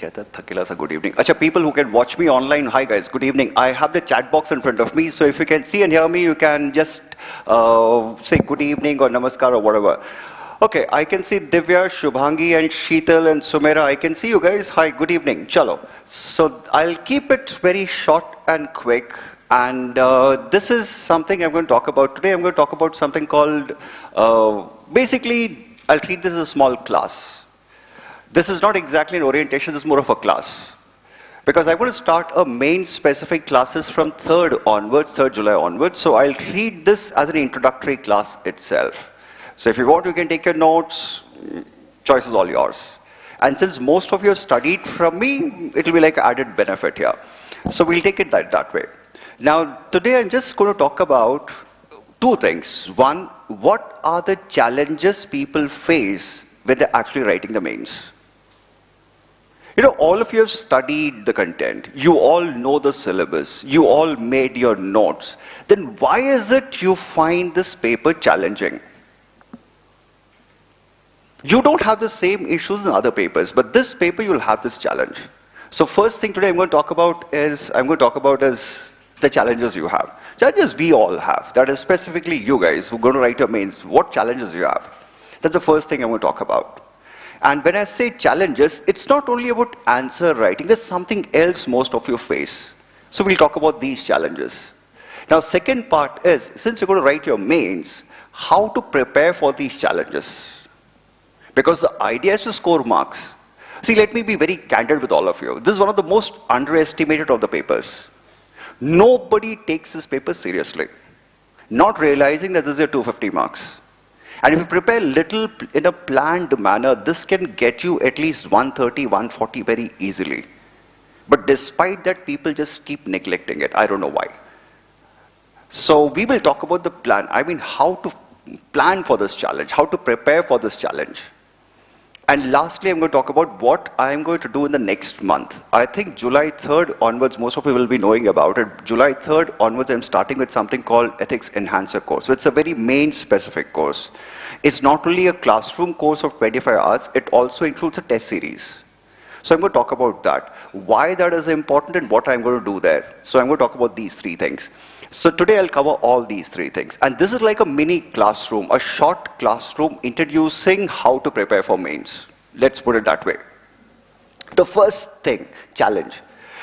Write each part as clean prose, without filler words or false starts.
कहता है थकेला सा good evening. Acha, people who can watch me online, hi guys, good evening. I have the chat box in front of me, so if you can see and hear me, you can just say good evening or namaskar or whatever. Okay, I can see Divya, Shubhangi and Sheetal and Sumera. I can see you guys. Hi, good evening. Chalo. So I'll keep it very short and quick. And this is something I'm going to talk about today. I'm going to talk about something called, basically, I'll treat this as a small class. This is not exactly an orientation, this is more of a class. Because I'm going to start a main specific classes from 3rd onwards, 3rd July onwards. So I'll treat this as an introductory class itself. So if you want, you can take your notes. Choice is all yours. And since most of you have studied from me, it will be like added benefit here. So we'll take it that way. Now, today I'm just going to talk about two things. One, what are the challenges people face when they're actually writing the mains? You know, all of you have studied the content. You all know the syllabus. You all made your notes. Then why is it you find this paper challenging? You don't have the same issues in other papers, but this paper you'll have this challenge. So first thing today I'm going to talk about is the challenges you have. Challenges we all have. That is specifically you guys who are going to write your mains. What challenges you have? That's the first thing I'm going to talk about. And when I say challenges, it's not only about answer writing. There's something else most of you face. So we'll talk about these challenges. Now, second part is, since you're going to write your mains, how to prepare for these challenges. Because the idea is to score marks. See, let me be very candid with all of you. This is one of the most underestimated of the papers. Nobody takes this paper seriously, not realizing that this is your 250 marks. And if you prepare little in a planned manner, this can get you at least 130, 140 very easily. But despite that, people just keep neglecting it. I don't know why. So we will talk about the plan. I mean, how to plan for this challenge, how to prepare for this challenge. And lastly, I'm going to talk about what I'm going to do in the next month. I think July 3rd onwards, most of you will be knowing about it. July 3rd onwards, I'm starting with something called Ethics Enhancer course. So it's a very main specific course. It's not only a classroom course of 25 hours, it also includes a test series. So I'm going to talk about that. Why that is important and what I'm going to do there. So I'm going to talk about these three things. So today I'll cover all these three things. And this is like a mini classroom, a short classroom introducing how to prepare for mains. Let's put it that way. The first thing, challenge.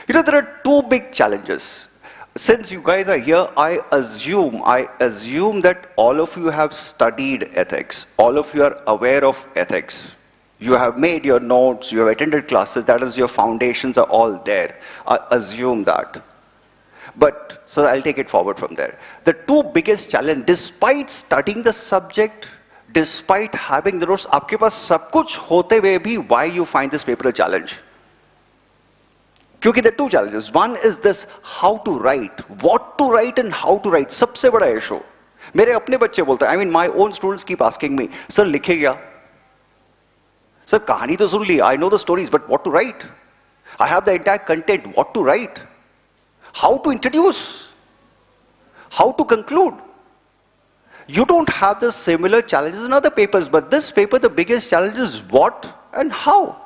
You know, there are two big challenges. Since you guys are here, I assume that all of you have studied ethics. All of you are aware of ethics. You have made your notes, you have attended classes, that is your foundations are all there. I assume that. But, so I'll take it forward from there. The two biggest challenges, despite studying the subject, despite having the notes, आपके पास सब कुछ होते हुए भी, why you find this paper a challenge? क्योंकि there are two challenges. One is this, how to write, what to write and how to write. सबसे बड़ा issue. मेरे अपने बच्चे बोलते हैं, I mean my own students keep asking me, sir लिखे क्या? Sir कहानी तो सुन ली, I know the stories, but what to write? I have the entire content, what to write? How to introduce? How to conclude? You don't have the similar challenges in other papers, but this paper, the biggest challenge is what and how.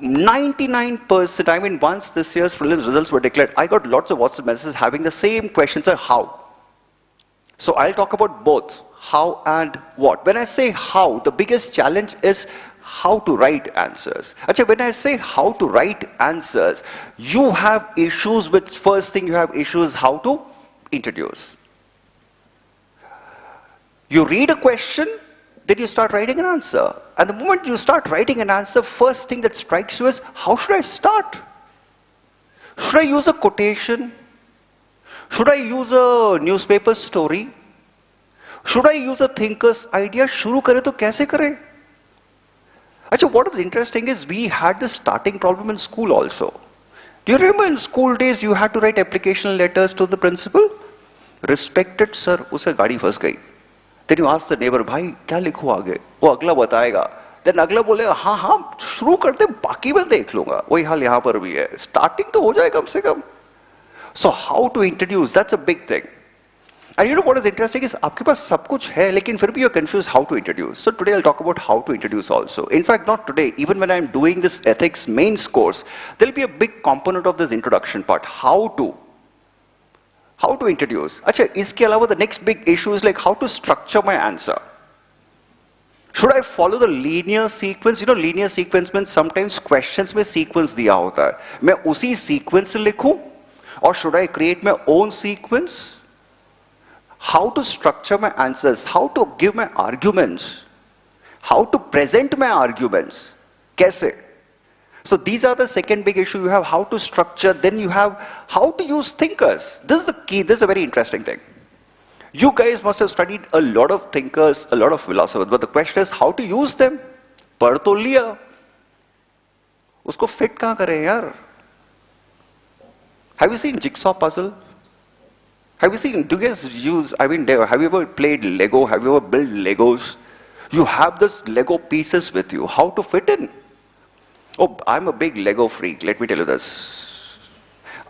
99%, I mean, once this year's prelims results were declared, I got lots of WhatsApp messages having the same questions, sir, how? So I'll talk about both, how and what. When I say how, the biggest challenge is how to write answers. Achha, when I say how to write answers, you have issues with, first thing you have issues how to introduce. You read a question, then you start writing an answer. And the moment you start writing an answer, first thing that strikes you is, how should I start? Should I use a quotation? Should I use a newspaper story? Should I use a thinker's idea? Shuru kare to kaise kare? Actually, what is interesting is we had this starting problem in school also. Do you remember in school days you had to write application letters to the principal? Respected sir, usse gaadi फंस गई. Then you ask the neighbor, भाई क्या लिखूं आगे? वो अगला बताएगा. Then अगला बोलेगा, हाँ हाँ शुरू करते बाकी मैं देख लूँगा. वही हाल यहाँ पर भी है. Starting तो हो जाए कम से कम. So how to introduce? That's a big thing. And you know what is interesting is आपके पास सब कुछ है, लेकिन फिर भी you're confused how to introduce. So today I'll talk about how to introduce also. In fact, not today, even when I'm doing this ethics mains course, there'll be a big component of this introduction part. How to introduce. अच्छा, इसके अलावा the next big issue is like how to structure my answer. Should I follow the linear sequence? You know, linear sequence means sometimes questions में sequence दिया होता है. मैं उसी sequence से लिखूं, or should I create my own sequence? How to structure my answers, how to give my arguments, how to present my arguments, कैसे? So these are the second big issue you have, how to structure, then you have how to use thinkers. This is the key, this is a very interesting thing. You guys must have studied a lot of thinkers, a lot of philosophers, but the question is how to use them. पढ़ तो लिया, उसको fit कहाँ करें यार? Have you seen jigsaw puzzle? Have you seen, do you guys use, I mean, have you ever played Lego? Have you ever built Legos? You have this Lego pieces with you. How to fit in? Oh, I'm a big Lego freak. Let me tell you this.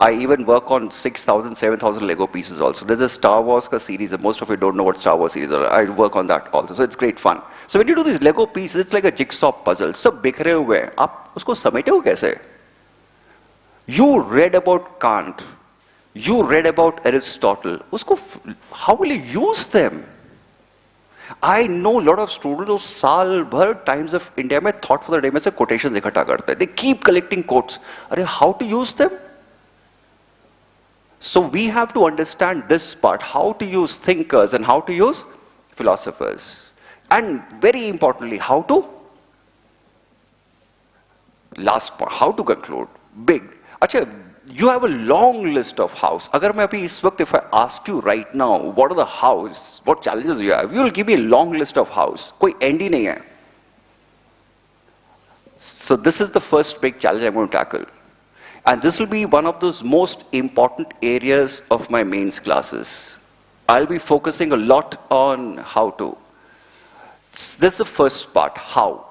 I even work on 6,000, 7,000 Lego pieces also. There's a Star Wars series. Most of you don't know what Star Wars series are. I work on that also. So it's great fun. So when you do these Lego pieces, it's like a jigsaw puzzle. सब बिखरे हुए हैं. आप उसको समेटे हो कैसे? You read about Kant. You read about Aristotle. Usko, how will you use them? I know a lot of students who साल भर Times of India में thought for the day में से quotations इकट्ठा करते हैं. They keep collecting quotes. अरे, how to use them? So we have to understand this part, how to use thinkers and how to use philosophers. And very importantly, how to, last part, how to conclude. Big. अच्छा, you have a long list of hows. अगर मैं अभी इस वक्त, if I ask you right now, what are the hows, what challenges you have, you will give me a long list of hows. कोई end ही नहीं है. So this is the first big challenge I'm going to tackle. And this will be one of those most important areas of my mains classes. I'll be focusing a lot on how to. This is the first part, how.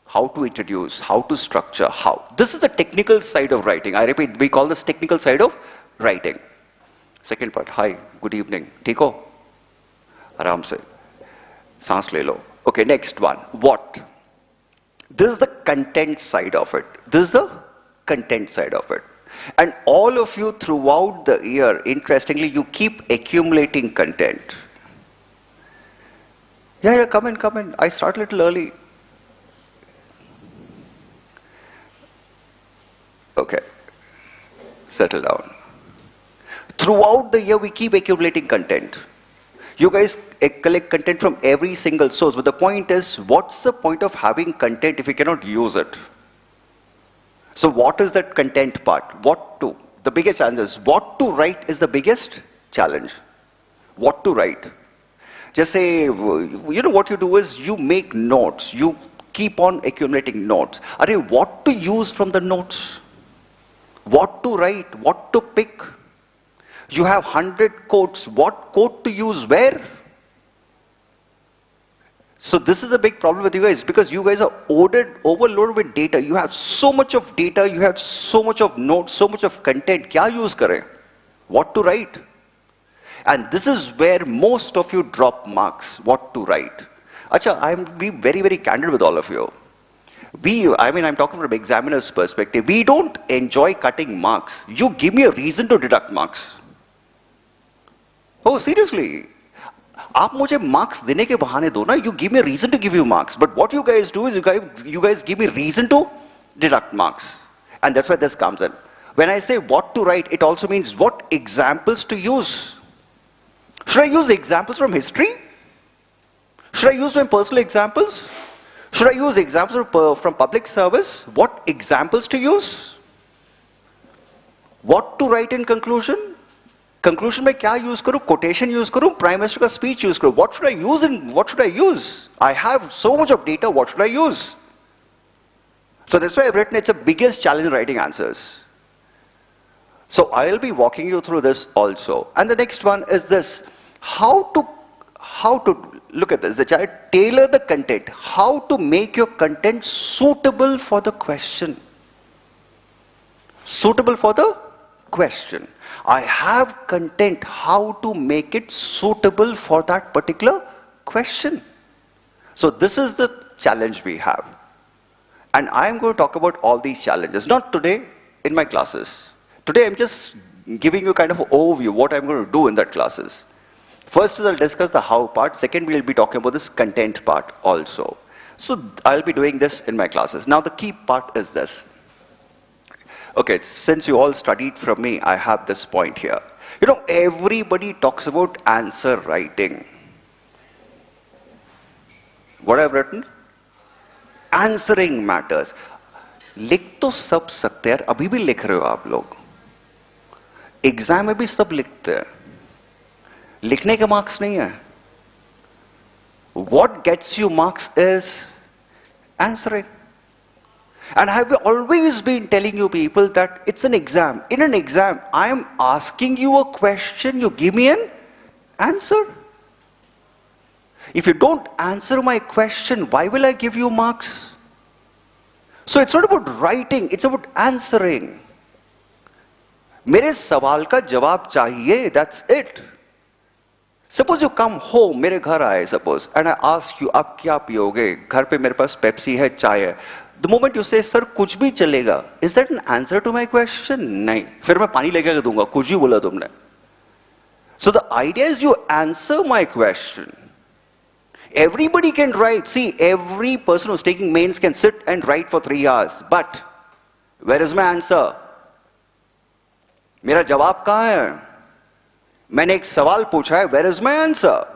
How to introduce, how to structure, how. This is the technical side of writing. I repeat, we call this technical side of writing. Second part, hi, good evening. ठीक हो? आराम से. सांस ले लो. Okay, next one, what? This is the content side of it. This is the content side of it. And all of you throughout the year, interestingly, you keep accumulating content. Yeah, come in. I start a little early. Okay, settle down. Throughout the year, we keep accumulating content. You guys collect content from every single source, but the point is, what's the point of having content if you cannot use it? So what is that content part? What to? The biggest challenge is, what to write is the biggest challenge. What to write? Just say, you know what you do is, you make notes. You keep on accumulating notes. Are what to use from the notes? What to write, what to pick. You have 100 quotes, what quote to use where? So this is a big problem with you guys, because you guys are overloaded with data. You have so much of data, you have so much of notes, so much of content. Kya use kare? What to write? And this is where most of you drop marks, what to write. Acha, I'm being very, very candid with all of you. I'm talking from an examiner's perspective. We don't enjoy cutting marks. You give me a reason to deduct marks. Oh, seriously. आप मुझे marks देने के बहाने दो ना. You give me a reason to give you marks. But what you guys do is you guys give me reason to deduct marks. And that's where this comes in. When I say what to write, it also means what examples to use. Should I use examples from history? Should I use my personal examples? Should I use examples from public service? What examples to use? What to write in conclusion? Conclusion में क्या use करूँ? Quotation use करूँ? Prime Minister का speech use करूँ? What should I use and what should I use? I have so much of data, what should I use? So that's why I've written it's the biggest challenge in writing answers. So I'll be walking you through this also. And the next one is this. How to look at this, the child, tailor the content. How to make your content suitable for the question. Suitable for the question. I have content, how to make it suitable for that particular question. So this is the challenge we have. And I'm going to talk about all these challenges, not today in my classes. Today I'm just giving you kind of an overview what I'm going to do in that classes. First is I'll discuss the how part. Second, we'll be talking about this content part also. So I'll be doing this in my classes. Now the key part is this. Okay, since you all studied from me, I have this point here. You know, everybody talks about answer writing. What I've written? Answering matters. लिख तो सब सकते हैं, अभी भी लिख रहे हो आप लोग. एग्जाम में भी सब लिखते हैं. लिखने के मार्क्स नहीं है. What gets you marks is answering. And I have always been telling you people that it's an exam. In an exam, I am asking you a question, you give me an answer. If you don't answer my question, why will I give you marks? So it's not about writing, it's about answering. मेरे सवाल का जवाब चाहिए, that's it. Suppose you come home, मेरे घर आए suppose, and I ask you, आप क्या पियोगे? घर पे मेरे पास पेप्सी है, चाय है. The moment you say, sir, कुछ भी चलेगा, is that an answer to my question? नहीं. फिर मैं पानी लेकर दूंगा, कुछ भी बोला तुमने. So the idea is you answer my question. Everybody can write. See, every person who's taking mains can sit and write for 3 hours. But where is my answer? मेरा जवाब कहाँ है? मैंने एक सवाल पूछा है, where is my answer?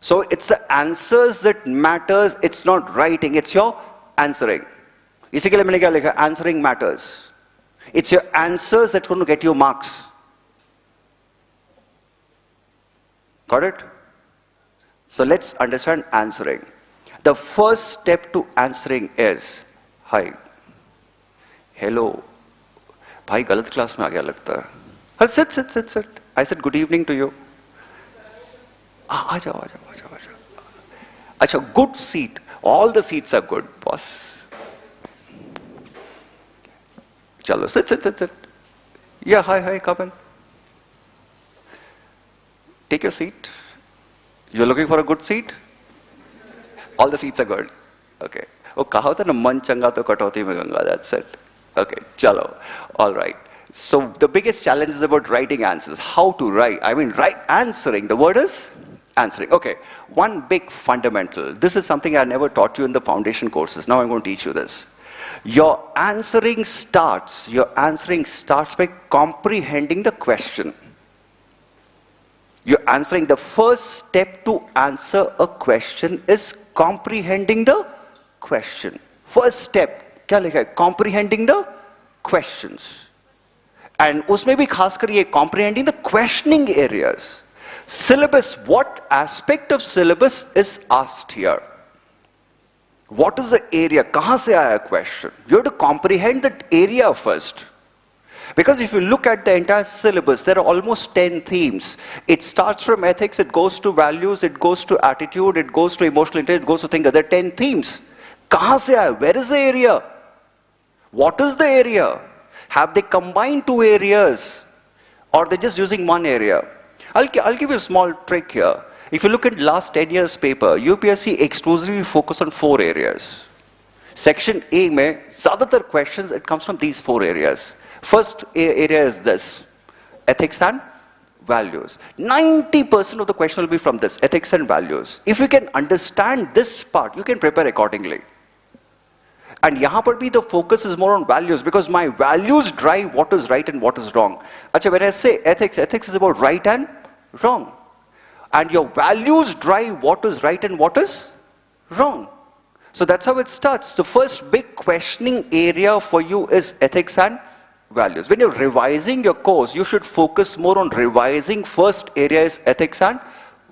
So it's the answers that matters, it's not writing, it's your answering. इसी के लिए मैंने क्या लिखा? Answering matters. It's your answers that's going to get you marks. Got it? So let's understand answering. The first step to answering is, hi, hello. भाई गलत class में आ गया लगता है. हाँ, sit. I said good evening to you. आ जाओ. अच्छा, good seat. All the seats are good, boss. चलो, sit. Yeah, hi, come in. Take your seat. You're looking for a good seat? All the seats are good. Okay. वो कहा होता ना मन चंगा तो कटौती में Ganga. That's it. Okay, chalo. All right. So the biggest challenge is about writing answers. How to write? I mean, answering. The word is answering. Okay. One big fundamental. This is something I never taught you in the foundation courses. Now I'm going to teach you this. Your answering starts by comprehending the question. You're answering. The first step to answer a question is comprehending the question. First step. क्या लिखा है? Comprehending the questions. And उसमें भी खासकर ये comprehending the questioning areas. Syllabus, what aspect of syllabus is asked here? What is the area? कहाँ से आया question? You have to comprehend that area first. Because if you look at the entire syllabus, there are almost 10 themes. It starts from ethics, it goes to values, it goes to attitude, it goes to emotional intelligence, it goes to thinking. There are 10 themes. कहाँ से आया? Where is the area? What is the area? Have they combined 2 areas? Or they're just using 1 area? I'll give you a small trick here. If you look at last 10 years paper, UPSC exclusively focused on 4 areas. Section A में ज़्यादातर questions, it comes from these 4 areas. First area is this, ethics and values. 90% of the question will be from this, ethics and values. If you can understand this part, you can prepare accordingly. And यहाँ पर भी the focus is more on values because my values drive what is right and what is wrong. अच्छा, when I say ethics is about right and wrong. And your values drive what is right and what is wrong. So that's how it starts. The first big questioning area for you is ethics and values. When you're revising your course, you should focus more on revising. First area is ethics and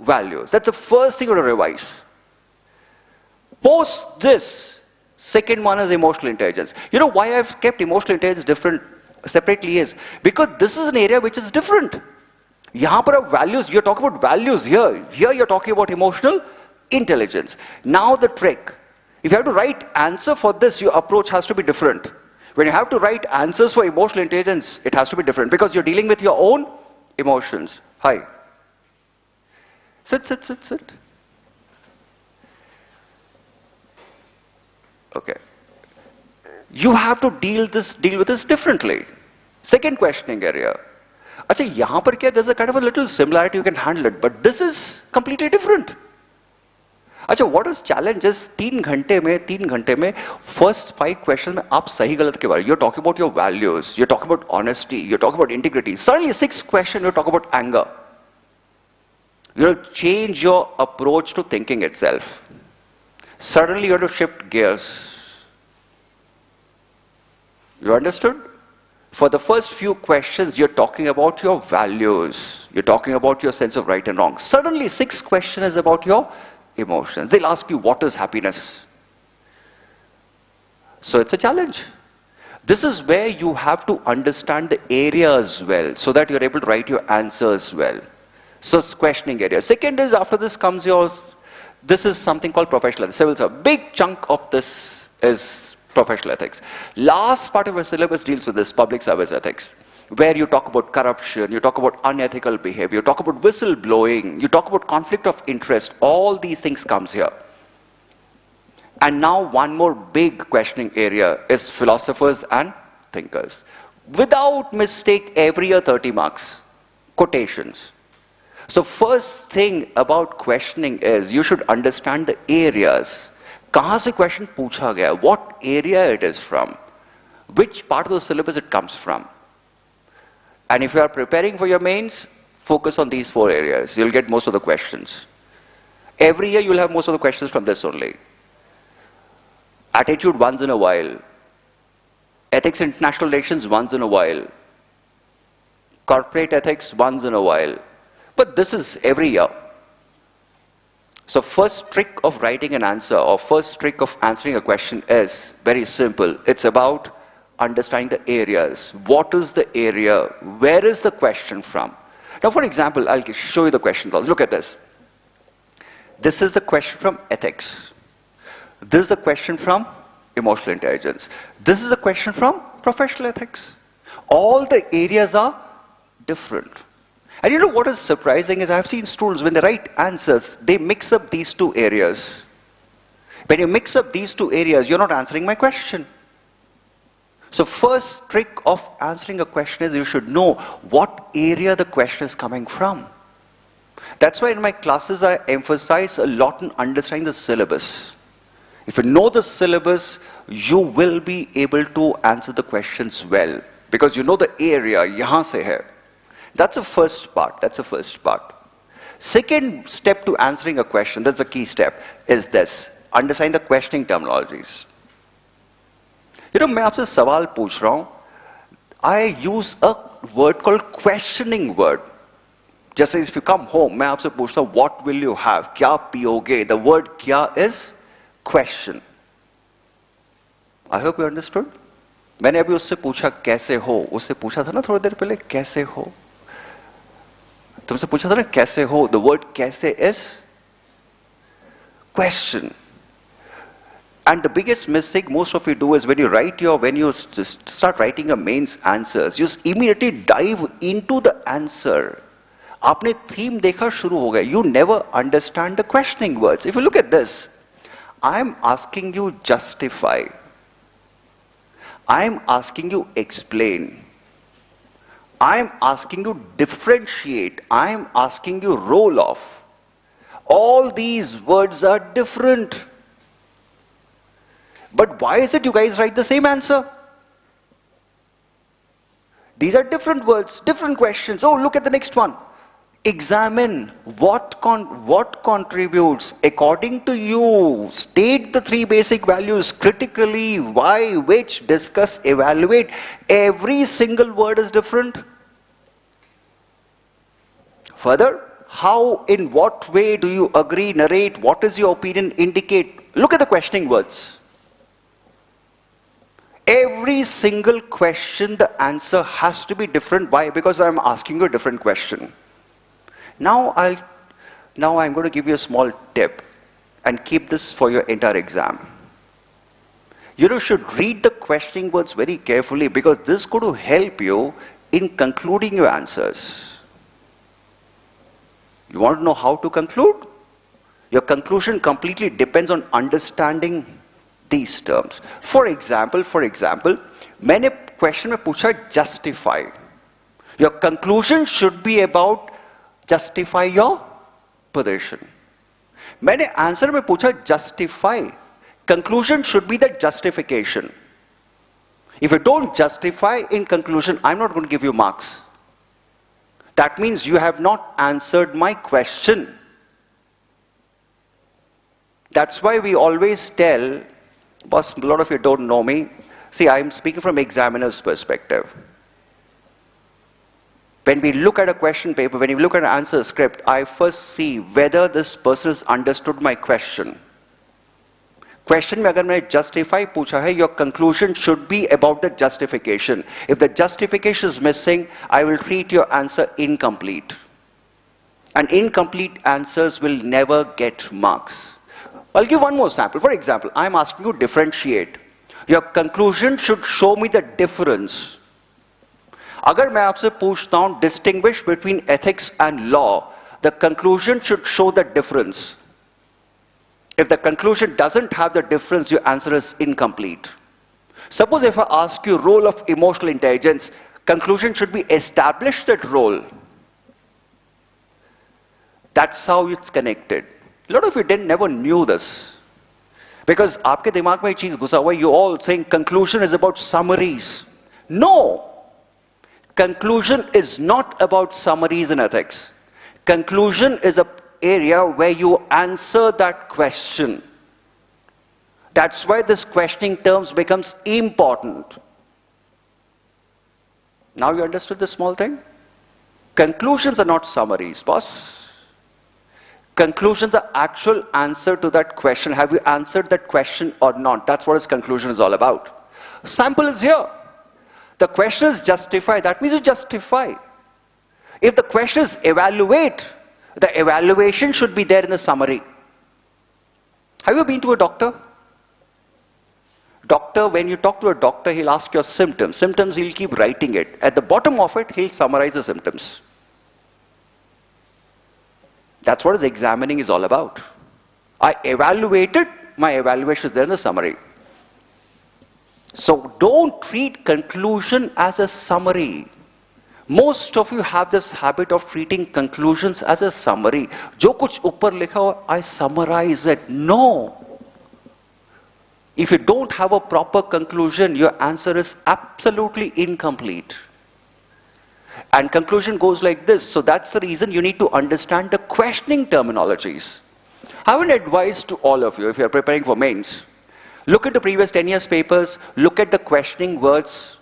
values. That's the first thing you have to revise. Post this, second one is emotional intelligence. You know why I've kept emotional intelligence separately is because this is an area which is different. यहाँ पर आप values, you're talking about values here. Here you're talking about emotional intelligence. Now the trick. If you have to write answer for this, your approach has to be different. When you have to write answers for emotional intelligence, it has to be different because you're dealing with your own emotions. Hi. Sit, sit, sit, sit. Okay. You have to deal with this differently. Second questioning area. Acha, yahan par kya, there's a kind of a little similarity, you can handle it, but this is completely different. Acha, what is challenge is 3 घंटे में first 5 questions में आप सही गलत के बारे, you're talking about your values, you're talking about honesty, you're talking about integrity. Suddenly 6th question you talk about anger. You have to change your approach to thinking itself. Suddenly you have to shift gears. You understood? For the first few questions, you're talking about your values. You're talking about your sense of right and wrong. Suddenly, 6th question is about your emotions. They'll ask you, what is happiness? So it's a challenge. This is where you have to understand the areas well, so that you're able to write your answers well. So it's questioning area. Second is, after this comes this is something called professional ethics. Civil service. Big chunk of this is professional ethics. Last part of your syllabus deals with this, public service ethics, where you talk about corruption, you talk about unethical behavior, you talk about whistleblowing, you talk about conflict of interest. All these things comes here. And now one more big questioning area is philosophers and thinkers. Without mistake, every year 30 marks. Quotations. So first thing about questioning is you should understand the areas. कहाँ से question पूछा गया? What area it is from? Which part of the syllabus it comes from? And if you are preparing for your mains, focus on these 4 areas. You'll get most of the questions. Every year you'll have most of the questions from this only. Attitude once in a while. Ethics in international relations once in a while. Corporate ethics once in a while. But this is every year. So first trick of writing an answer, or first trick of answering a question is very simple. It's about understanding the areas. What is the area? Where is the question from? Now, for example, I'll show you the question. Look at this. This is the question from ethics. This is the question from emotional intelligence. This is the question from professional ethics. All the areas are different. And you know what is surprising is I've seen students, when they write answers, they mix up these 2 areas. When you mix up these 2 areas, you're not answering my question. So first trick of answering a question is you should know what area the question is coming from. That's why in my classes I emphasize a lot on understanding the syllabus. If you know the syllabus, you will be able to answer the questions well, because you know the area, yahan se hai. That's the first part. That's the first part. Second step to answering a question, that's a key step, is this. Understand the questioning terminologies. You know, मैं आपसे सवाल पूछ रहा हूँ. I use a word called questioning word. जैसे if you come home, मैं आपसे पूछता हूँ, what will you have? क्या पियोगे? The word क्या is question. I hope you understood. मैंने अभी उससे पूछा कैसे हो? उससे पूछा था ना थोड़ी देर पहले, कैसे हो? तुमसे पूछा था ना कैसे हो? The word कैसे is question. And the biggest mistake most of you do is when you start writing your mains answers, you just immediately dive into the answer. आपने theme देखा शुरू हो गया. You never understand the questioning words. If you look at this, I'm asking you justify. I'm asking you explain. I'm asking you differentiate. I'm asking you roll off. All these words are different. But why is it you guys write the same answer? These are different words, different questions. Oh, look at the next one. Examine what contributes according to you. State the 3 basic values critically, why, which, discuss, evaluate. Every single word is different. Further, how, in what way do you agree, narrate, what is your opinion, indicate. Look at the questioning words. Every single question, the answer has to be different. Why? Because I'm asking you a different question. Now I'm going to give you a small tip and keep this for your entire exam. You should read the questioning words very carefully because this is going to help you in concluding your answers. You want to know how to conclude? Your conclusion completely depends on understanding these terms. For example, मैंने question में पूछा justify. Your conclusion should be about justify your position. मैंने answer में पूछा justify. Conclusion should be the justification. If you don't justify in conclusion, I'm not going to give you marks. That means you have not answered my question. That's why we always tell, boss, a lot of you don't know me. See, I'm speaking from examiner's perspective. When we look at a question paper, when we look at an answer script, I first see whether this person has understood my question. Question में अगर मैंने justify पूछा है, your conclusion should be about the justification. If the justification is missing, I will treat your answer incomplete. And incomplete answers will never get marks. I'll give one more sample. For example, I'm asking you to differentiate. Your conclusion should show me the difference. अगर मैं आपसे पूछता हूँ distinguish between ethics and law, the conclusion should show the difference. If the conclusion doesn't have the difference, your answer is incomplete. Suppose if I ask you role of emotional intelligence, conclusion should be establish that role. That's how it's connected. A lot of you never knew this. Because आपके दिमाग में ये चीज घुसा हुआ है, you all think conclusion is about summaries. No! Conclusion is not about summaries in ethics. Conclusion is an area where you answer that question. That's why this questioning terms becomes important. Now you understood this small thing? Conclusions are not summaries, boss. Conclusions are actual answer to that question. Have you answered that question or not? That's what its conclusion is all about. Sample is here. The question is justify. That means you justify. If the question is evaluate, the evaluation should be there in the summary. Have you been to a doctor? Doctor, when you talk to a doctor, he'll ask your symptoms. Symptoms, he'll keep writing it. At the bottom of it, he'll summarize the symptoms. That's what his examining is all about. I evaluated, my evaluation is there in the summary. So don't treat conclusion as a summary. Most of you have this habit of treating conclusions as a summary. जो कुछ ऊपर लिखा हो, I summarize it. No. If you don't have a proper conclusion, your answer is absolutely incomplete. And conclusion goes like this. So that's the reason you need to understand the questioning terminologies. I have an advice to all of you if you are preparing for mains. Look at the previous 10 years papers, look at the questioning words,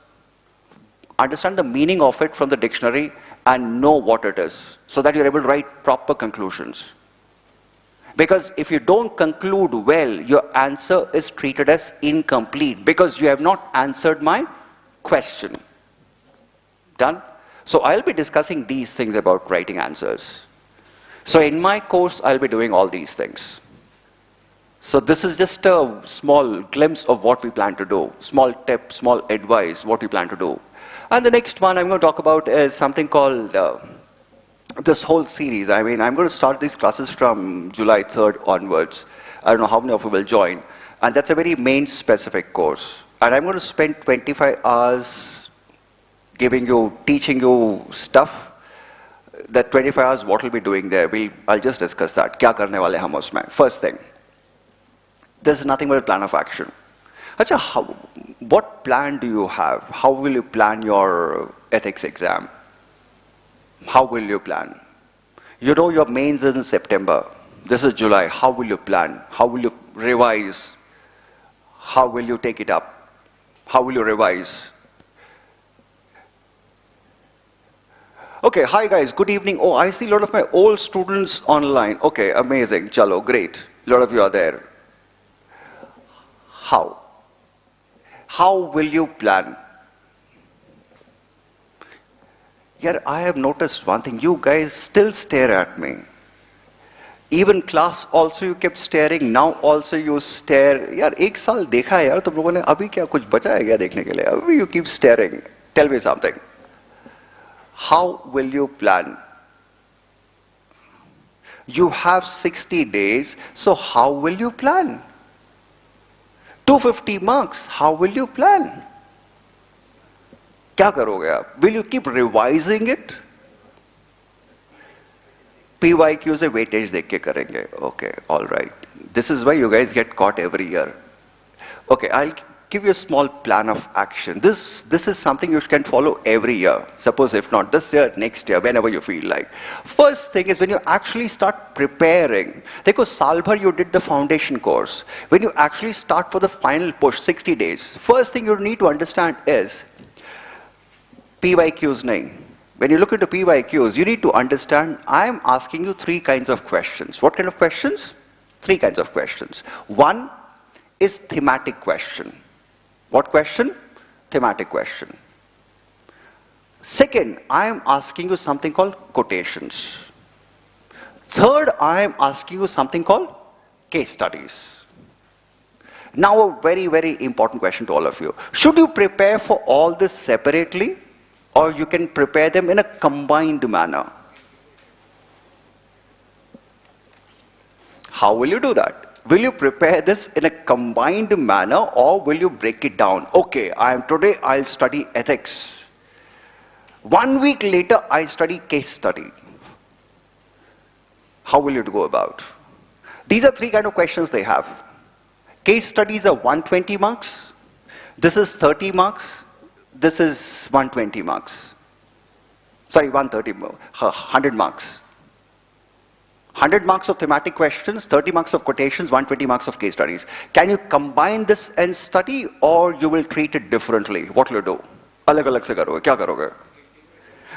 understand the meaning of it from the dictionary and know what it is so that you're able to write proper conclusions. Because if you don't conclude well, your answer is treated as incomplete because you have not answered my question. Done? So I'll be discussing these things about writing answers. So in my course, I'll be doing all these things. So this is just a small glimpse of what we plan to do. Small tip, small advice, what we plan to do. And the next one I'm going to talk about is something called this whole series. I mean, I'm going to start these classes from July 3rd onwards. I don't know how many of you will join. And that's a very main specific course. And I'm going to spend 25 hours teaching you stuff. That 25 hours, what we'll be doing there, I'll just discuss that. क्या करने वाले हम उसमें? First thing, this is nothing but a plan of action. Achha, what plan do you have? How will you plan your ethics exam? How will you plan? You know your mains is in September. This is July. How will you plan? How will you revise? How will you take it up? How will you revise? Okay, hi guys, good evening. Oh, I see a lot of my old students online. Okay, amazing. Chalo, great. A lot of you are there. How? How will you plan? Yet I have noticed one thing. You guys still stare at me. Even class also you kept staring. Now also you stare. यार एक साल देखा है यार तुम लोगों ने, अभी क्या कुछ बचा है क्या देखने के लिए? अभी you keep staring. Tell me something. How will you plan? You have 60 days, so how will you plan? 250 marks, how will you plan? क्या करोगे आप? Will you keep revising it? PYQ से weightage देख के करेंगे. Okay, all right. This is why you guys get caught every year. Okay, I'll give you a small plan of action. This is something you can follow every year. Suppose if not this year, next year, whenever you feel like. First thing is when you actually start preparing. देखो साल भर you did the foundation course. When you actually start for the final push, 60 days, first thing you need to understand is PYQs nahi. When you look into PYQs, you need to understand, I am asking you 3 kinds of questions. What kind of questions? 3 kinds of questions. One is thematic question. What question? Thematic question. Second, I am asking you something called quotations. Third, I am asking you something called case studies. Now a very, very important question to all of you. Should you prepare for all this separately, or you can prepare them in a combined manner? How will you do that? Will you prepare this in a combined manner, or will you break it down? Okay, today I'll study ethics. 1 week later, I study case study. How will you go about? These are 3 kind of questions they have. Case studies are 120 marks. This is 30 marks. This is 120 marks. Sorry, 100 marks. 100 marks of thematic questions, 30 marks of quotations, 120 marks of case studies. Can you combine this and study, or you will treat it differently? What will you do? Alag-alag se karoge, kya karoge?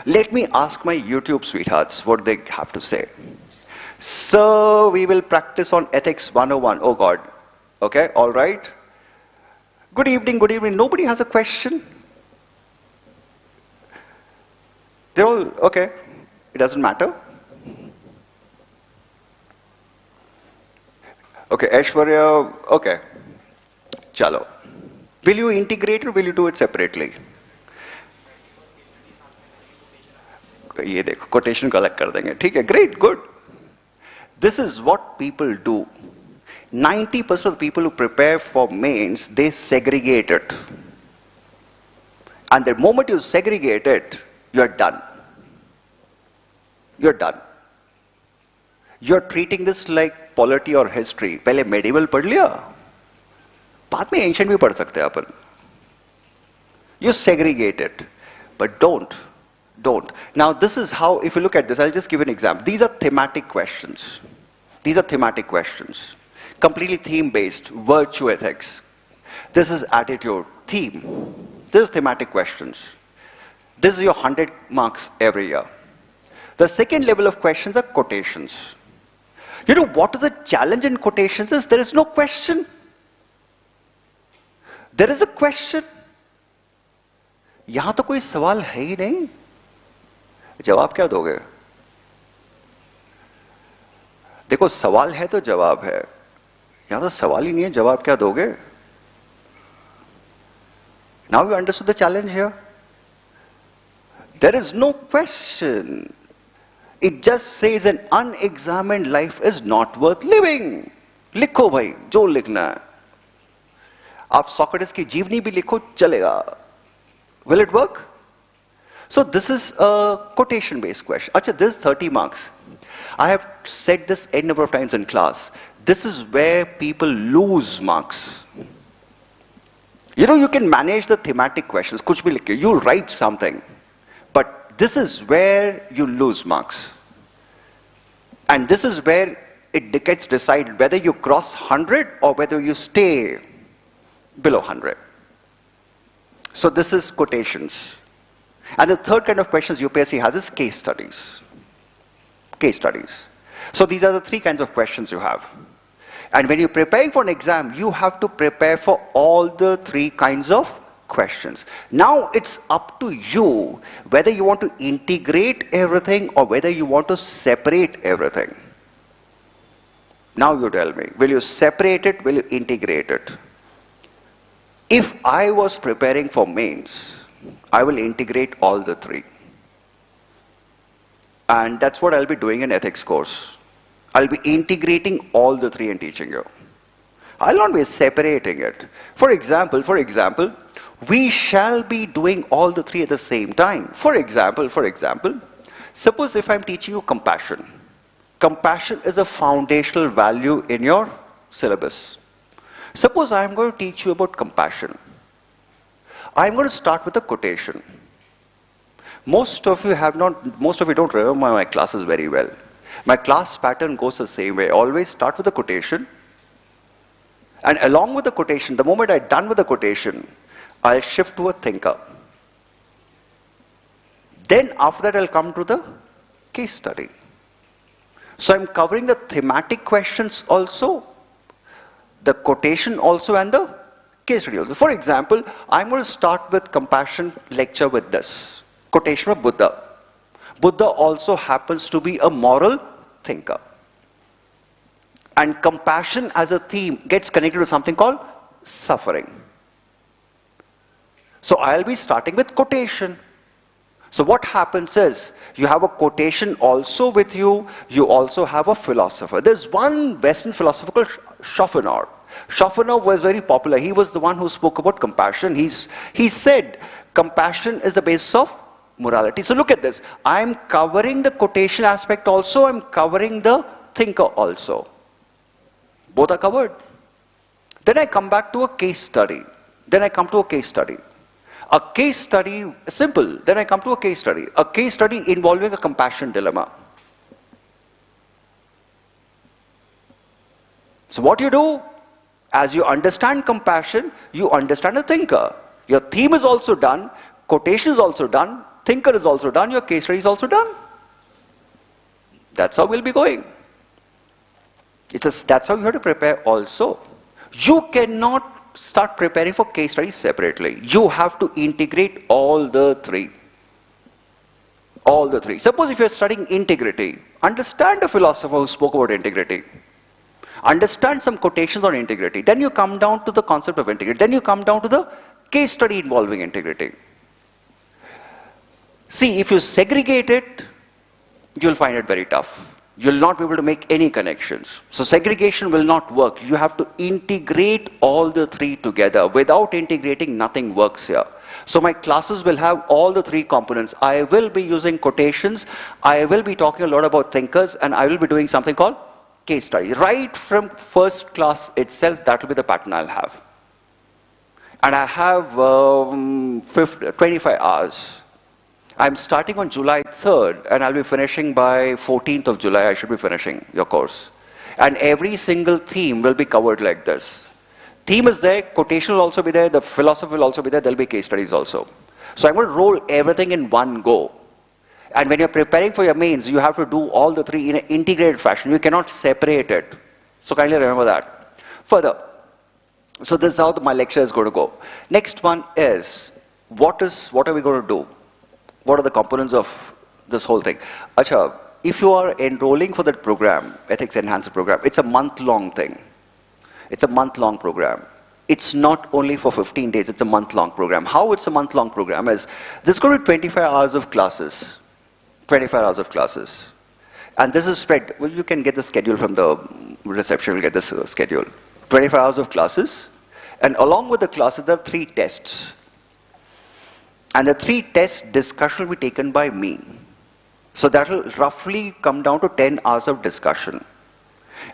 Let me ask my YouTube sweethearts what they have to say. So, we will practice on ethics 101. Oh God. Okay, all right. Good evening, good evening. Nobody has a question? They're all, okay. It doesn't matter. Okay, Aishwarya, okay. Chalo. Will you integrate or will you do it separately? ये देखो, quotation collect कर देंगे. ठीक है, great, good. This is what people do. 90% of the people who prepare for mains, they segregate it. And the moment you segregate it, you're done. You're done. You're treating this like polity or history. पहले medieval पढ़ लिया, बाद में ancient भी पढ़ सकते हैं अपन. You segregate it, but don't. Now this is how, if you look at this, I'll just give you an example. These are thematic questions. These are thematic questions. Completely theme-based, virtue ethics. This is attitude, theme. This is thematic questions. This is your 100 marks every year. The second level of questions are quotations. You know what is the challenge in quotations is there is no question. There is a question. यहाँ तो कोई सवाल है ही नहीं. जवाब क्या दोगे? देखो सवाल है तो जवाब है. यहाँ तो सवाल ही नहीं है, जवाब क्या दोगे? Now you understood the challenge here? There is no question. It just says an unexamined life is not worth living. लिखो भाई, जो लिखना है. आप Socrates की जीवनी भी लिखो, चलेगा. Will it work? So this is a quotation-based question. Achha, this is 30 marks. I have said this n number of times in class. This is where people lose marks. You know, you can manage the thematic questions. Kuch bhi likhe, you'll write something. But this is where you lose marks. And this is where it gets decided whether you cross 100 or whether you stay below 100. So this is quotations. And the third kind of questions UPSC has is case studies. Case studies. So these are the 3 kinds of questions you have. And when you're preparing for an exam, you have to prepare for all the 3 kinds of questions. Now it's up to you whether you want to integrate everything or whether you want to separate everything. Now you tell me, will you separate it, will you integrate it? If I was preparing for mains, I will integrate all the three. And that's what I'll be doing in ethics course. I'll be integrating all the three and teaching you. I'll not be separating it. For example, we shall be doing all the three at the same time. For example, suppose if I'm teaching you compassion. Compassion is a foundational value in your syllabus. Suppose I'm going to teach you about compassion. I'm going to start with a quotation. Most of you don't remember my classes very well. My class pattern goes the same way. Always start with a quotation. And along with the quotation, the moment I'm done with the quotation, I'll shift to a thinker. Then after that, I'll come to the case study. So I'm covering the thematic questions also, the quotation also, and the case study also. For example, I'm going to start with compassion lecture with this. Quotation of Buddha. Buddha also happens to be a moral thinker. And compassion as a theme gets connected to something called suffering. So I'll be starting with quotation. So what happens is, you have a quotation also with you, you also have a philosopher. There's one Western philosopher called Schopenhauer. Schopenhauer was very popular. He was the one who spoke about compassion. He said, compassion is the basis of morality. So look at this. I'm covering the quotation aspect also, I'm covering the thinker also. Both are covered. Then I come back to a case study. A case study, simple. Then I come to a case study. A case study involving a compassion dilemma. So what you do, as you understand compassion, you understand a thinker. Your theme is also done, quotation is also done, thinker is also done, your case study is also done. That's how we'll be going. That's how you have to prepare also. You cannot start preparing for case studies separately. You have to integrate all the three. All the three. Suppose if you're studying integrity, understand the philosopher who spoke about integrity. Understand some quotations on integrity. Then you come down to the concept of integrity. Then you come down to the case study involving integrity. See, if you segregate it, you'll find it very tough. You'll not be able to make any connections. So segregation will not work. You have to integrate all the three together. Without integrating, nothing works here. So my classes will have all the three components. I will be using quotations, I will be talking a lot about thinkers, and I will be doing something called case study. Right from first class itself, that will be the pattern I'll have. And I have 25 hours. I'm starting on July 3rd, and I'll be finishing by 14th of July. I should be finishing your course. And every single theme will be covered like this. Theme is there, quotation will also be there, the philosophy will also be there, there'll be case studies also. So I'm going to roll everything in one go. And when you're preparing for your mains, you have to do all the three in an integrated fashion. You cannot separate it. So kindly remember that. Further, so this is how my lecture is going to go. Next one is, what are we going to do? What are the components of this whole thing? Acha, if you are enrolling for that program, Ethics Enhancer program, it's a month-long thing. It's a month-long program. It's not only for 15 days, it's a month-long program. How it's a month-long program is, there's going to be 25 hours of classes. 25 hours of classes. And this is spread, well, you can get the schedule from the reception, you'll get this schedule. 25 hours of classes. And along with the classes, there are 3 tests. And the 3 test discussion will be taken by me. So that will roughly come down to 10 hours of discussion.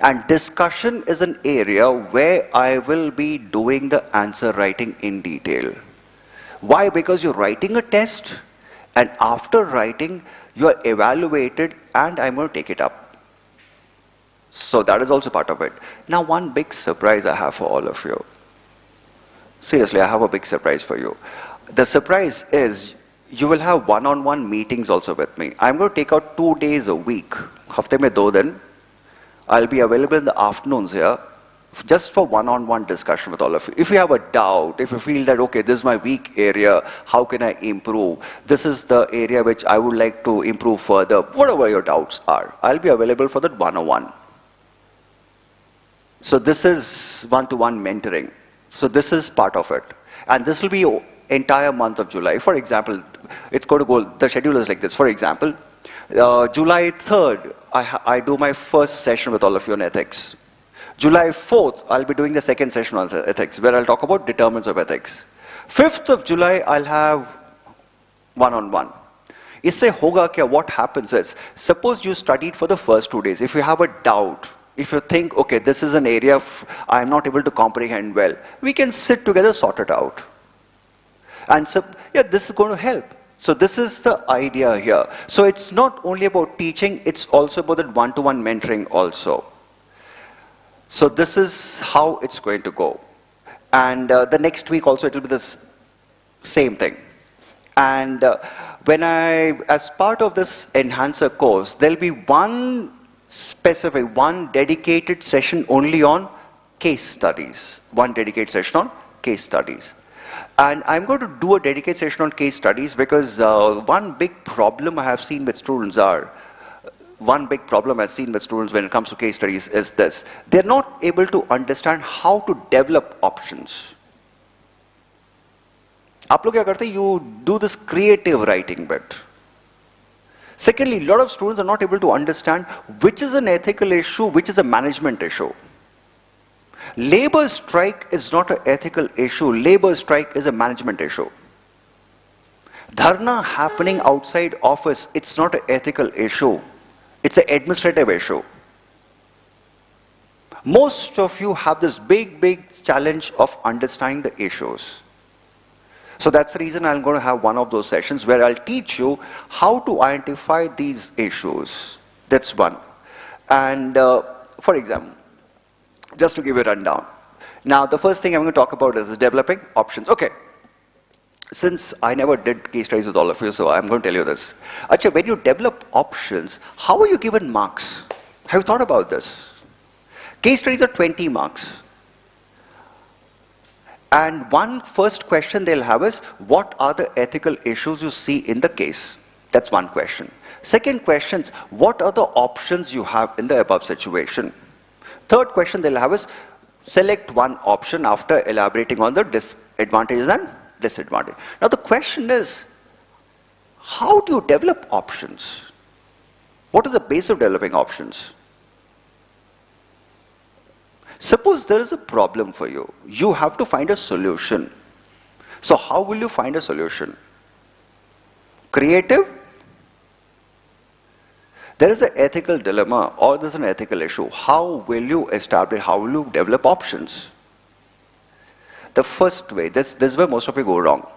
And discussion is an area where I will be doing the answer writing in detail. Why? Because you're writing a test, and after writing, you are evaluated, and I'm going to take it up. So that is also part of it. Now, one big surprise I have for all of you. Seriously, I have a big surprise for you. The surprise is, you will have one-on-one meetings also with me. I'm going to take out 2 days a week. Hafte mein 2 din. I'll be available in the afternoons here, just for one-on-one discussion with all of you. If you have a doubt, if you feel that, okay, this is my weak area, how can I improve? This is the area which I would like to improve further. Whatever your doubts are, I'll be available for that one-on-one. So this is one-to-one mentoring. So this is part of it. And this will be entire month of July. For example, it's going to go, the schedule is like this. For example, July 3rd, I do my first session with all of you on ethics. July 4th, I'll be doing the second session on ethics, where I'll talk about determinants of ethics. 5th of July, I'll have one-on-one. Isse hoga kya, what happens is, suppose you studied for the first 2 days. If you have a doubt, if you think, okay, this is an area I'm not able to comprehend well, we can sit together, sort it out. And so, yeah, this is going to help. So this is the idea here. So it's not only about teaching, it's also about that one-to-one mentoring also. So this is how it's going to go. And the next week also it will be the same thing. And as part of this enhancer course, there'll be one dedicated session only on case studies. One dedicated session on case studies. And I'm going to do a dedicated session on case studies because one big problem I have seen with students when it comes to case studies is this. They're not able to understand how to develop options. आप लोग क्या करते हैं? You do this creative writing bit. Secondly, a lot of students are not able to understand which is an ethical issue, which is a management issue. Labor strike is not an ethical issue. Labor strike is a management issue. Dharna happening outside office, it's not an ethical issue. It's an administrative issue. Most of you have this big challenge of understanding the issues. So that's the reason I'm going to have one of those sessions where I'll teach you how to identify these issues. That's one. And for example, just to give you a rundown. Now, the first thing I'm going to talk about is developing options. Okay. Since I never did case studies with all of you, so I'm going to tell you this. Achha, when you develop options, how are you given marks? Have you thought about this? Case studies are 20 marks. And one first question they'll have is, what are the ethical issues you see in the case? That's one question. Second question is, what are the options you have in the above situation? Third question they'll have is, select one option after elaborating on the disadvantages and disadvantages. Now the question is, how do you develop options? What is the base of developing options? Suppose there is a problem for you. You have to find a solution. So how will you find a solution? Creative? There is an ethical dilemma or there's an ethical issue. How will you establish, how will you develop options? The first way, this is where most of you go wrong.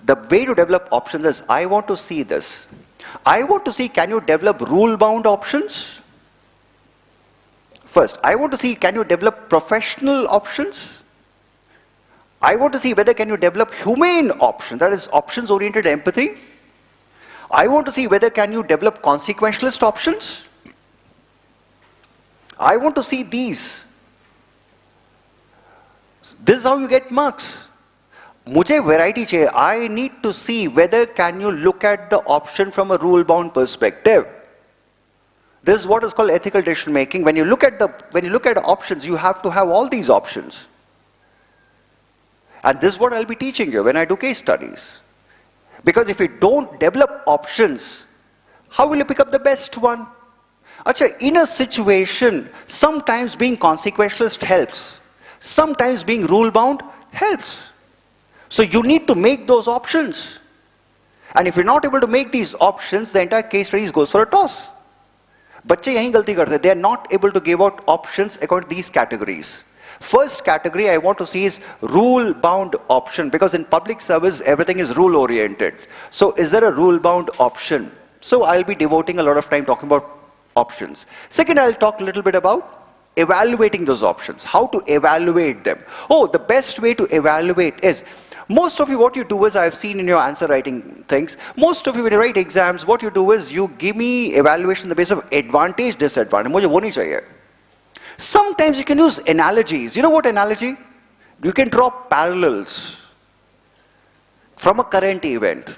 The way to develop options is, I want to see this. I want to see, can you develop rule-bound options? First, I want to see, can you develop professional options? I want to see whether can you develop humane options, that is options-oriented empathy. I want to see whether can you develop consequentialist options. I want to see these. This is how you get marks. Mujhe variety chahiye. I need to see whether can you look at the option from a rule-bound perspective. This is what is called ethical decision making. When you look at the options, you have to have all these options. And this is what I'll be teaching you when I do case studies. Because if you don't develop options, how will you pick up the best one? Achha, in a situation, sometimes being consequentialist helps. Sometimes being rule-bound helps. So you need to make those options. And if you're not able to make these options, the entire case study goes for a toss. बच्चे यही गलती करते हैं. They are not able to give out options according to these categories. First category I want to see is rule-bound option, because in public service everything is rule-oriented. So is there a rule-bound option? So I'll be devoting a lot of time talking about options. Second, I'll talk a little bit about evaluating those options. How to evaluate them. Oh, the best way to evaluate is, most of you, what you do is, I've seen in your answer writing things, most of you when you write exams, what you do is, you give me evaluation on the basis of advantage, disadvantage. मुझे वो नहीं चाहिए. Sometimes you can use analogies. You know what analogy? You can draw parallels from a current event.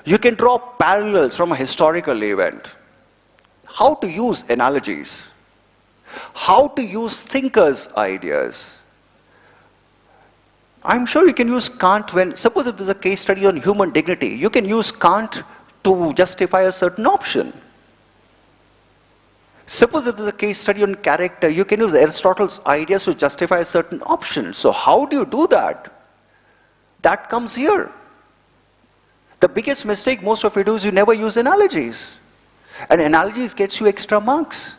You can draw parallels from a historical event. How to use analogies? How to use thinkers' ideas. I'm sure you can use Kant when, suppose if there's a case study on human dignity, you can use Kant to justify a certain option. Suppose if there's a case study on character, you can use Aristotle's ideas to justify a certain option. So how do you do that? That comes here. The biggest mistake most of you do is you never use analogies. And analogies gets you extra marks.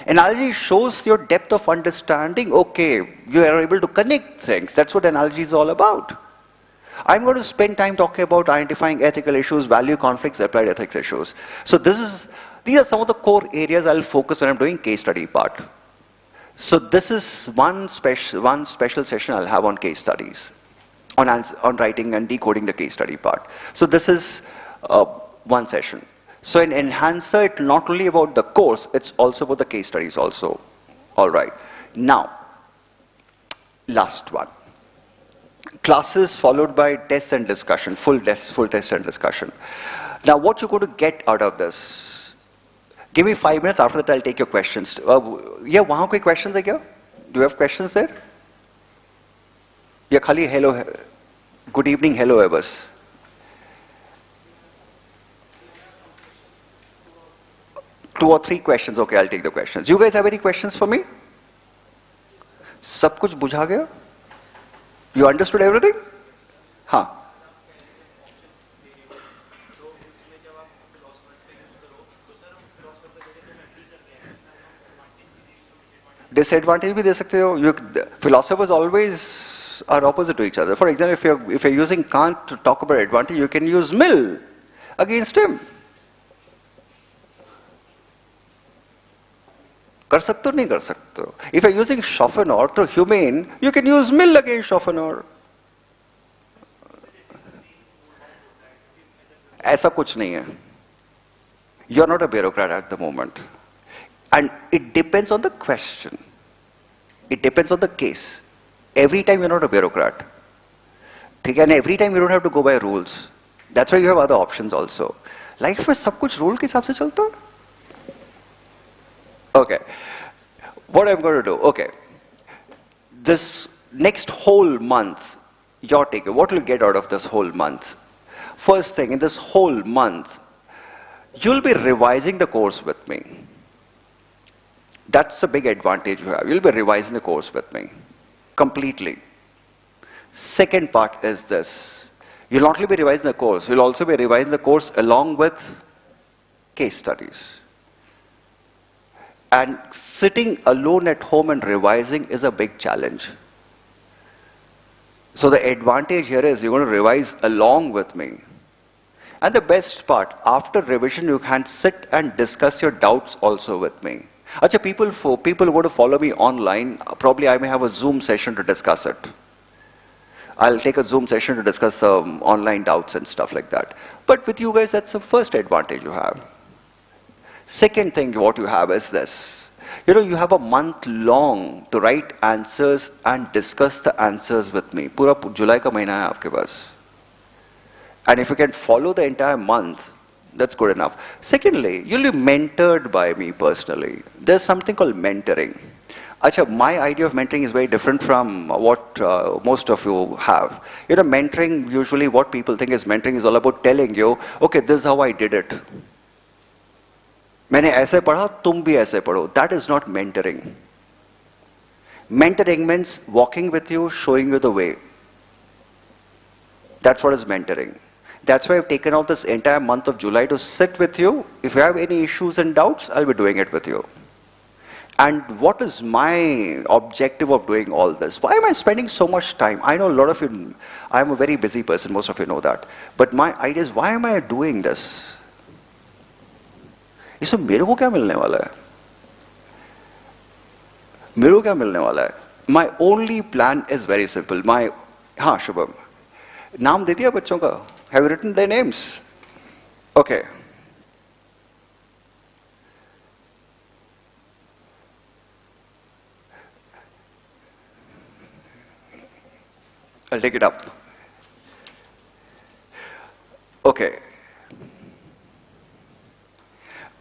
Analogy shows your depth of understanding. Okay, you are able to connect things. That's what analogy is all about. I'm going to spend time talking about identifying ethical issues, value conflicts, applied ethics issues. So these are some of the core areas I'll focus when I'm doing case study part. So this is one special session I'll have on case studies, on writing and decoding the case study part. So this is one session. So in Enhancer, it's not only about the course, it's also about the case studies also. All right. Now, last one. Classes followed by tests and discussion, full test and discussion. Now, what you're going to get out of this? Give me 5 minutes, after that I'll take your questions. Yeah, वहाँ कोई questions है क्या? Do you have questions there? या खाली hello, good evening, hello है बस. Two or three questions, okay, I'll take the questions. You guys have any questions for me? सब कुछ बुझा गया? You understood everything? हाँ. Disadvantage भी दे सकते हो. Philosophers always are opposite to each other. For example, if you're using Kant to talk about advantage, you can use Mill against him. कर सकते हो नहीं कर सकते हो. If you're using Schopenhauer to humane, you can use Mill against Schopenhauer. ऐसा कुछ नहीं है. You're not a bureaucrat at the moment. And it depends on the question. It depends on the case. Every time you're not a bureaucrat. ठीक है, and every time you don't have to go by rules. That's why you have other options also. Life में सब कुछ rule के हिसाब से चलता है. Okay. What I'm going to do? Okay. This next whole month, your take. What will you get out of this whole month? First thing, in this whole month, you'll be revising the course with me. That's a big advantage you have. You'll be revising the course with me. Completely. Second part is this. You'll not only be revising the course, you'll also be revising the course along with case studies. And sitting alone at home and revising is a big challenge. So the advantage here is you're going to revise along with me. And the best part, after revision, you can sit and discuss your doubts also with me. Achha, people who want to follow me online, probably I may have a Zoom session to discuss it. I'll take a Zoom session to discuss online doubts and stuff like that. But with you guys, that's the first advantage you have. Second thing what you have is this. You know, you have a month long to write answers and discuss the answers with me. Pura July ka mahina hai aapke paas. And if you can follow the entire month, that's good enough. Secondly, you'll be mentored by me personally. There's something called mentoring. Achha, my idea of mentoring is very different from what most of you have. You know, mentoring, usually what people think is mentoring is all about telling you, okay, this is how I did it. मैंने ऐसे पढ़ा, तुम भी ऐसे पढ़ो. That is not mentoring. Mentoring means walking with you, showing you the way. That's what is mentoring. That's why I've taken out this entire month of July to sit with you. If you have any issues and doubts, I'll be doing it with you. And what is my objective of doing all this? Why am I spending so much time? I know a lot of you, I'm a very busy person, most of you know that. But my idea is, why am I doing this? इसमें मेरे को क्या मिलने वाला है? मेरे को क्या मिलने वाला है? My only plan is very simple. हाँ शुभम, नाम दे दिया बच्चों का? Have you written their names? Okay. I'll take it up. Okay.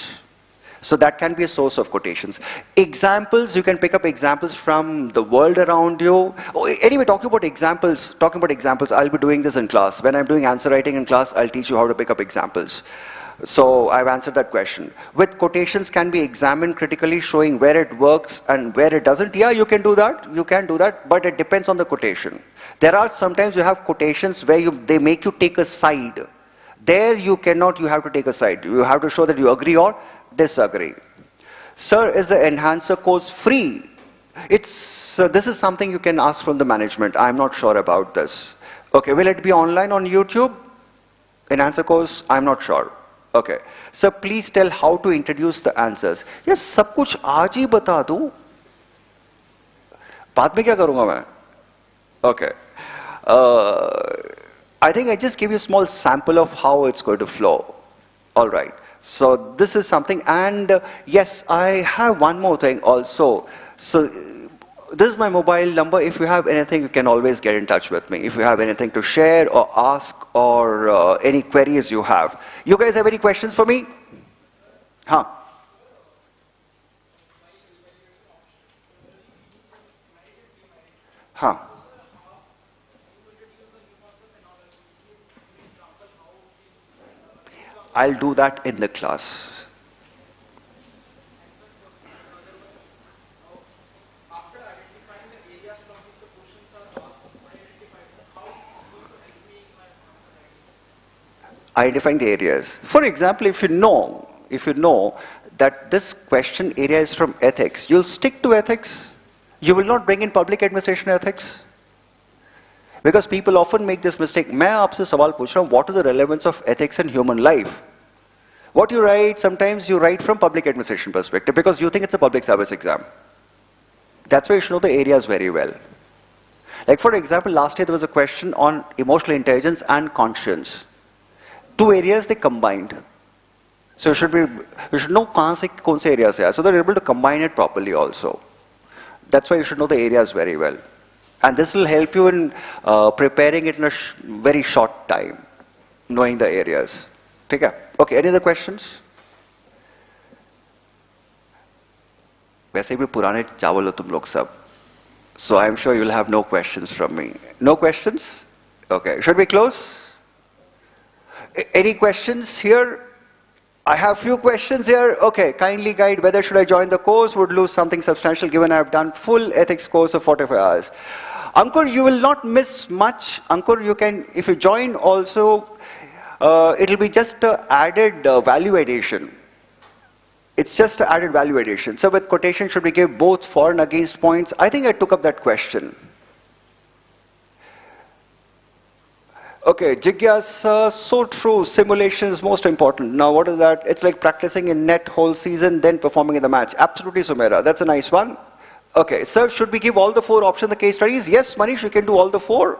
quotations. So that can be a source of quotations. Examples, you can pick up examples from the world around you. Oh, anyway, talking about examples, I'll be doing this in class. When I'm doing answer writing in class, I'll teach you how to pick up examples. So I've answered that question. With quotations can be examined critically, showing where it works and where it doesn't. Yeah, you can do that. You can do that, but it depends on the quotation. There are sometimes you have quotations where they make you take a side. There you cannot, you have to take a side. You have to show that you agree or disagree. Sir, is the enhancer course free? This is something you can ask from the management. I'm not sure about this. Okay, will it be online on YouTube? Enhancer course, I'm not sure. Okay. Sir, please tell how to introduce the answers. Yes, सब कुछ आज ही बता दूं. बाद में क्या करूंगा मैं? Okay. I think I just give you a small sample of how it's going to flow. All right. So this is something, and yes, I have one more thing also. So this is my mobile number. If you have anything, you can always get in touch with me. If you have anything to share or ask or any queries you have. You guys have any questions for me? Huh? Huh? I'll do that in the class. Identifying the areas. For example, if you know that this question area is from ethics, you'll stick to ethics. You will not bring in public administration ethics. Because people often make this mistake. मैं आपसे सवाल पूछ रहा हूँ, what is the relevance of ethics in human life? What you write, sometimes you write from public administration perspective because you think it's a public service exam. That's why you should know the areas very well. Like for example, last year there was a question on emotional intelligence and conscience. Two areas they combined. So you should know kaun se areas hai, so that you're able to combine it properly also. That's why you should know the areas very well. And this will help you in preparing it in a very short time, knowing the areas. Okay, any other questions? वैसे भी पुराने चावल हो तुम लोग सब. So I'm sure you'll have no questions from me. No questions? Okay, should we close? Any questions here? I have few questions here. Okay, kindly guide whether should I join the course, would lose something substantial given I have done full ethics course of 45 hours. Ankur, you will not miss much. Ankur, you can, if you join also, it'll be just added value addition. It's just added value addition. So with quotation, should we give both for and against points? I think I took up that question. Okay, Jigyasa, so true. Simulation is most important. Now what is that? It's like practicing in net whole season, then performing in the match. Absolutely, Sumera. That's a nice one. Okay, sir, should we give all the 4 options in the case studies? Yes, Manish, we can do all the 4.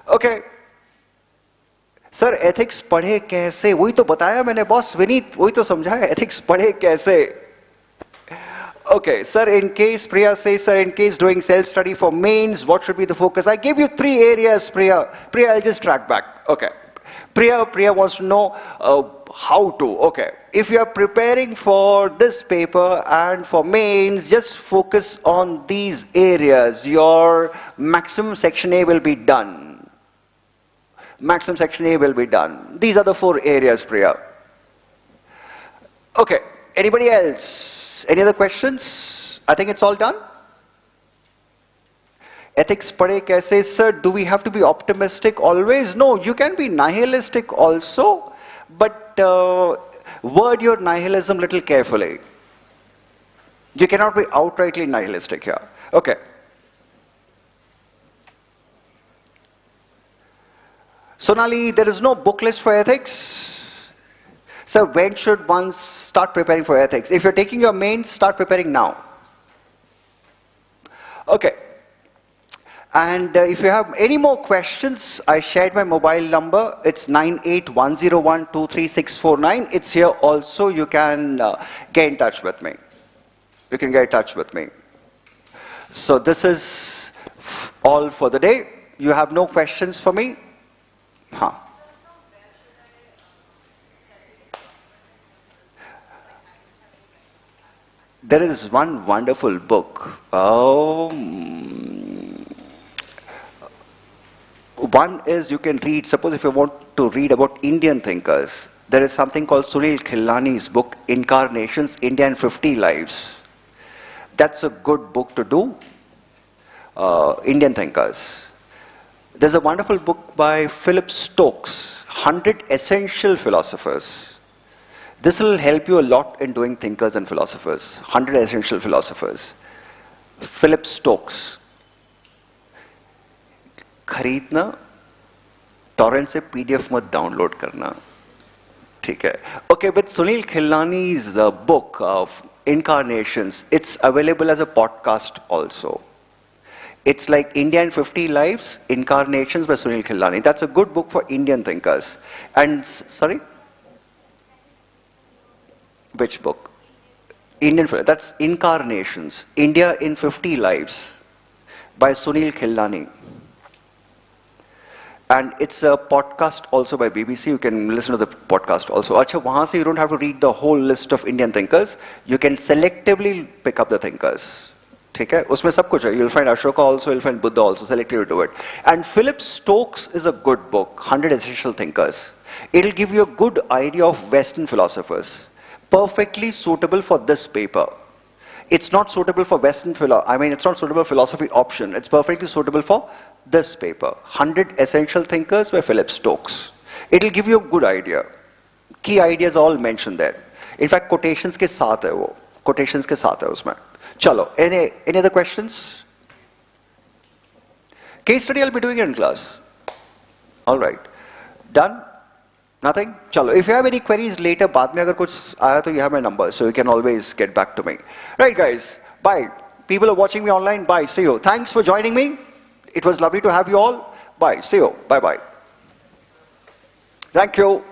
Okay. Sir, ethics पढ़े कैसे? वही तो बताया मैंने boss Vineet, वही तो समझाया ethics पढ़े कैसे? Okay, sir, in case Priya says, sir, in case doing self-study for mains, what should be the focus? I gave you 3 areas, Priya. Priya, I'll just track back. Okay. Priya wants to know how to. Okay. If you are preparing for this paper and for mains, just focus on these areas. Your maximum section A will be done. Maximum section A will be done. These are the 4 areas, Priya. Okay. Anybody else? Any other questions? I think it's all done. Ethics padhe kaise? Sir, do we have to be optimistic always? No, you can be nihilistic also, but word your nihilism little carefully. You cannot be outrightly nihilistic here. Okay. Sonali, there is no book list for ethics. So when should one start preparing for ethics? If you're taking your mains, start preparing now. Okay. And if you have any more questions, I shared my mobile number. It's 9810123649. It's here also. You can get in touch with me. You can get in touch with me. So this is all for the day. You have no questions for me? Huh. There is one wonderful book. One is you can read, suppose if you want to read about Indian thinkers, there is something called Sunil Khilani's book, Incarnations, India in 50 Lives. That's a good book to do, Indian thinkers. There's a wonderful book by Philip Stokes, 100 Essential Philosophers. This will help you a lot in doing thinkers and philosophers. 100 Essential Philosophers. Philip Stokes. खरीदना, torrent से PDF मत download करना. ठीक है. Okay, but Sunil Khilani's book of Incarnations, it's available as a podcast also. It's like India in 50 Lives, Incarnations by Sunil Khilani. That's a good book for Indian thinkers. And, sorry? Which book? That's Incarnations, India in 50 Lives by Sunil Khilani. And it's a podcast also by BBC. You can listen to the podcast also. Acha, wahan se you don't have to read the whole list of Indian thinkers. You can selectively pick up the thinkers. ठीक है, उसमें सब कुछ है. You'll find Ashoka also, you'll find Buddha also, selectively do it. And Philip Stokes is a good book, 100 Essential Thinkers. It'll give you a good idea of Western philosophers. Perfectly suitable for this paper. It's not suitable for Western it's not suitable for philosophy option. It's perfectly suitable for this paper. 100 Essential Thinkers by Philip Stokes. It'll give you a good idea. Key ideas all mentioned there. In fact, quotations के साथ है वो. Quotations के साथ है उसमें. Chalo, any other questions? Case study I'll be doing it in class. All right. Done? Nothing? Chalo. If you have any queries later, बाद में अगर कुछ आया तो you have my number, so you can always get back to me. Right, guys. Bye. People are watching me online. Bye. See you. Thanks for joining me. It was lovely to have you all. Bye. See you. Bye bye. Thank you.